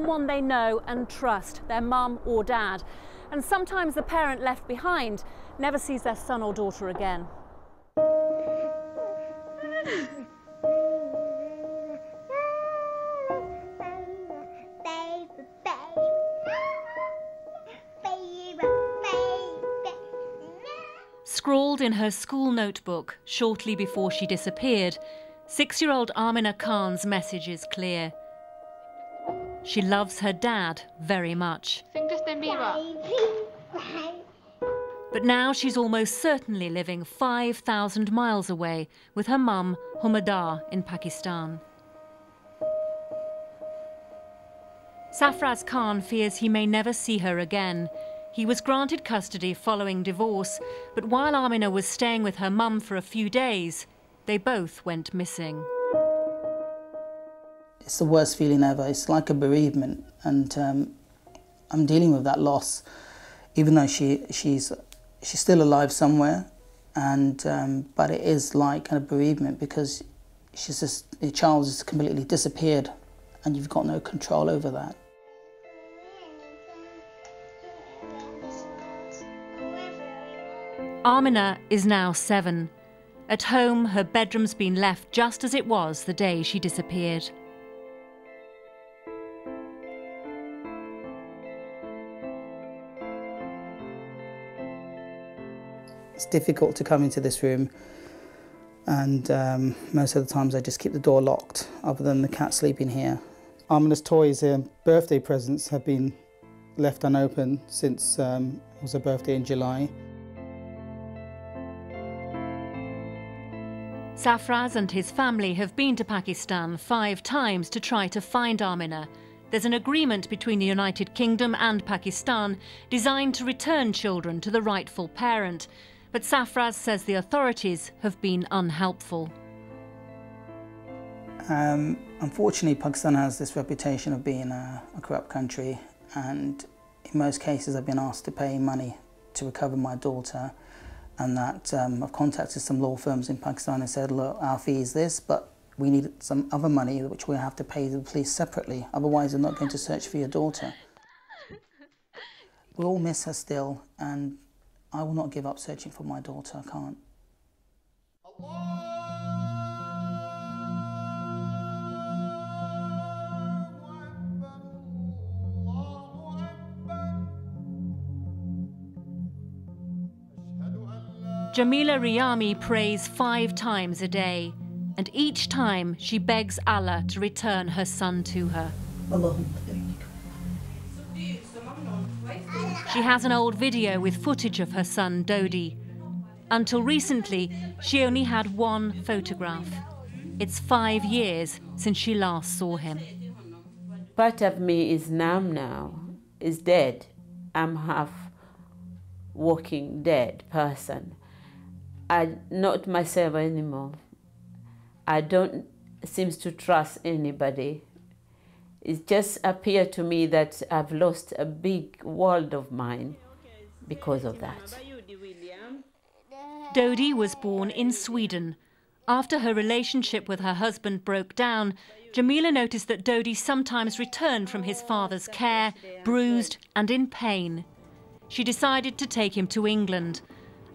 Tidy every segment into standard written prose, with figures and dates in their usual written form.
Someone they know and trust, their mum or dad. And sometimes the parent left behind never sees their son or daughter again. Scrawled in her school notebook shortly before she disappeared, 6-year-old Aamina Khan's message is clear. She loves her dad very much. But now she's almost certainly living 5,000 miles away with her mum, Humma Dar, in Pakistan. Sarfraz Khan fears he may never see her again. He was granted custody following divorce, but while Aamina was staying with her mum for a few days, they both went missing. It's the worst feeling ever. It's like a bereavement, and I'm dealing with that loss, even though she's still alive somewhere, and but it is like a bereavement because the child has completely disappeared, and you've got no control over that. Aamina is now 7. At home, her bedroom's been left just as it was the day she disappeared. It's difficult to come into this room, and most of the times I just keep the door locked, other than the cat sleeping here. Aamina's toys and birthday presents have been left unopened since it was her birthday in July. Sarfraz and his family have been to Pakistan 5 times to try to find Aamina. There's an agreement between the United Kingdom and Pakistan designed to return children to the rightful parent. But Sarfraz says the authorities have been unhelpful. Unfortunately, Pakistan has this reputation of being a corrupt country, and in most cases I've been asked to pay money to recover my daughter, and that I've contacted some law firms in Pakistan and said, look, our fee is this, but we need some other money which we have to pay the police separately, otherwise they're not going to search for your daughter. We all miss her still, and I will not give up searching for my daughter. I can't. Jamila Riyami prays 5 times a day, and each time she begs Allah to return her son to her. She has an old video with footage of her son, Dodi. Until recently, she only had one photograph. It's 5 years since she last saw him. Part of me is numb now, is dead. I'm half walking dead person. I'm not myself anymore. I don't seem to trust anybody. It just appeared to me that I've lost a big world of mine because of that. Dodi was born in Sweden. After her relationship with her husband broke down, Jamila noticed that Dodi sometimes returned from his father's care, bruised and in pain. She decided to take him to England.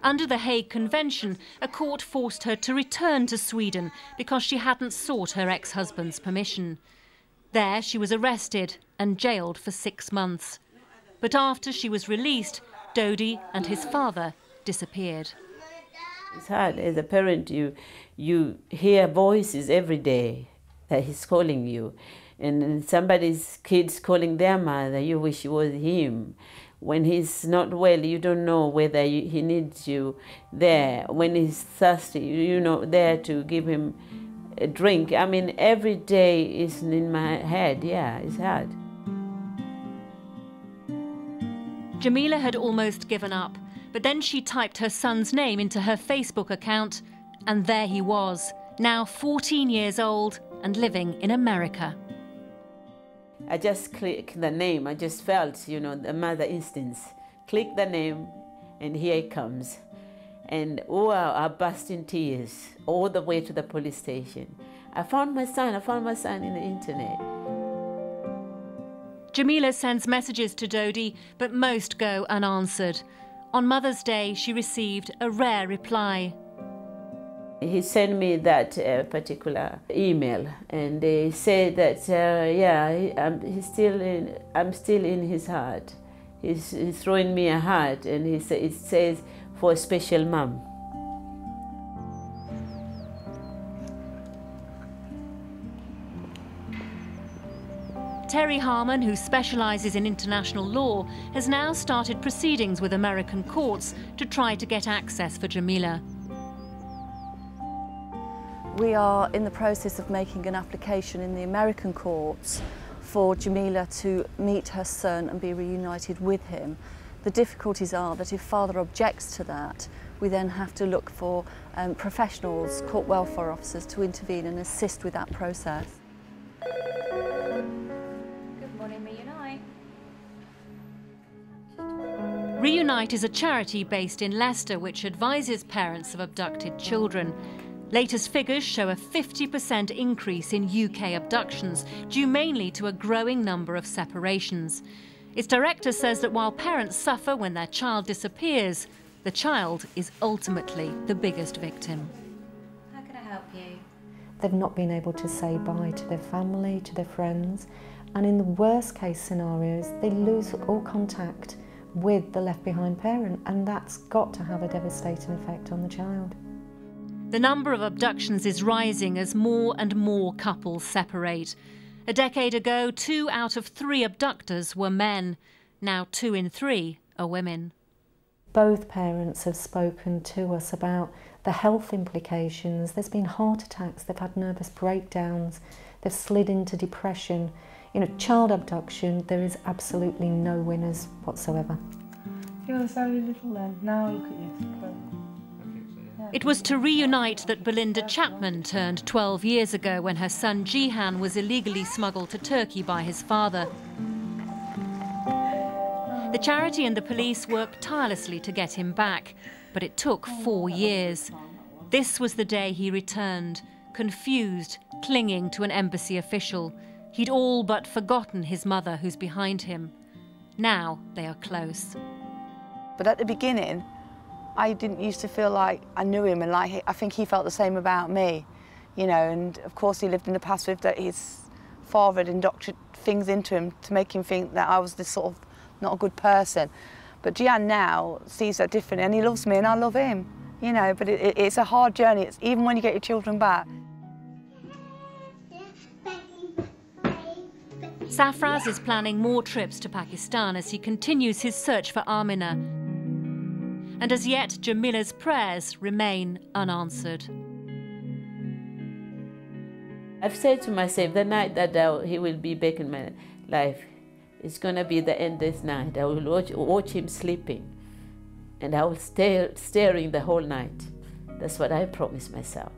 Under the Hague Convention, a court forced her to return to Sweden because she hadn't sought her ex-husband's permission. There, she was arrested and jailed for 6 months. But after she was released, Dodi and his father disappeared. It's hard. As a parent, you hear voices every day that he's calling you. And somebody's kid's calling their mother, you wish it was him. When he's not well, you don't know whether he needs you there. When he's thirsty, you're not there to give him a drink. I mean, every day is in my head. Yeah, it's hard. Jamila had almost given up, but then she typed her son's name into her Facebook account, and there he was, now 14 years old and living in America. I just clicked the name. I just felt, you know, the mother instincts. Click the name, and here it comes. And wow, I burst in tears all the way to the police station. I found my son in the internet. Jamila sends messages to Dodi, but most go unanswered. On Mother's Day, she received a rare reply. He sent me that particular email, and he said that, I'm still in his heart. He's throwing me a heart, and it says, for a special mum. Terry Harmon, who specialises in international law, has now started proceedings with American courts to try to get access for Jamila. We are in the process of making an application in the American courts for Jamila to meet her son and be reunited with him. The difficulties are that if father objects to that, we then have to look for professionals, court welfare officers, to intervene and assist with that process. Reunite is a charity based in Leicester which advises parents of abducted children. Latest figures show a 50% increase in UK abductions, due mainly to a growing number of separations. Its director says that while parents suffer when their child disappears, the child is ultimately the biggest victim. How can I help you? They've not been able to say bye to their family, to their friends, and in the worst case scenarios, they lose all contact with the left behind parent, and that's got to have a devastating effect on the child. The number of abductions is rising as more and more couples separate. A decade ago, 2 out of 3 abductors were men. Now 2 in 3 are women. Both parents have spoken to us about the health implications. There's been heart attacks, they've had nervous breakdowns, they've slid into depression. You know, child abduction, there is absolutely no winners whatsoever. You're so little then. Now look at you. It was to Reunite that Belinda Chapman turned 12 years ago when her son Jihan was illegally smuggled to Turkey by his father. The charity and the police worked tirelessly to get him back, but it took 4 years. This was the day he returned, confused, clinging to an embassy official. He'd all but forgotten his mother, who's behind him. Now they are close. But at the beginning, I didn't used to feel like I knew him, and like I think he felt the same about me, you know. And of course, he lived in the past with that his father had indoctrinated things into him to make him think that I was this sort of not a good person. But Jihan now sees that differently, and he loves me, and I love him, you know. But it's a hard journey. It's even when you get your children back. Safraz is planning more trips to Pakistan as he continues his search for Aamina. And as yet, Jamila's prayers remain unanswered. I've said to myself, the night that he will be back in my life, it's going to be the end of this night. I will watch him sleeping, and I will staring the whole night. That's what I promised myself.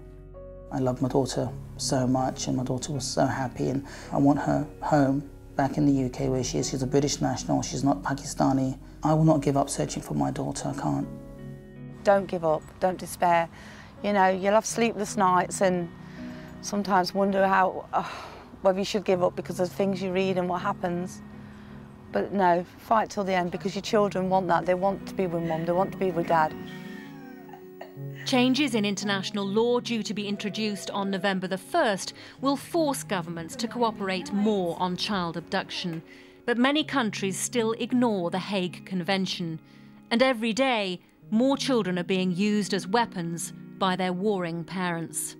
I love my daughter so much, and my daughter was so happy, and I want her home back in the UK where she is. She's a British national, she's not Pakistani. I will not give up searching for my daughter, I can't. Don't give up, don't despair. You know, you'll have sleepless nights and sometimes wonder whether you should give up because of things you read and what happens. But no, fight till the end, because your children want that. They want to be with mum, they want to be with dad. Changes in international law due to be introduced on November the 1st will force governments to cooperate more on child abduction. But many countries still ignore the Hague Convention. And every day, more children are being used as weapons by their warring parents.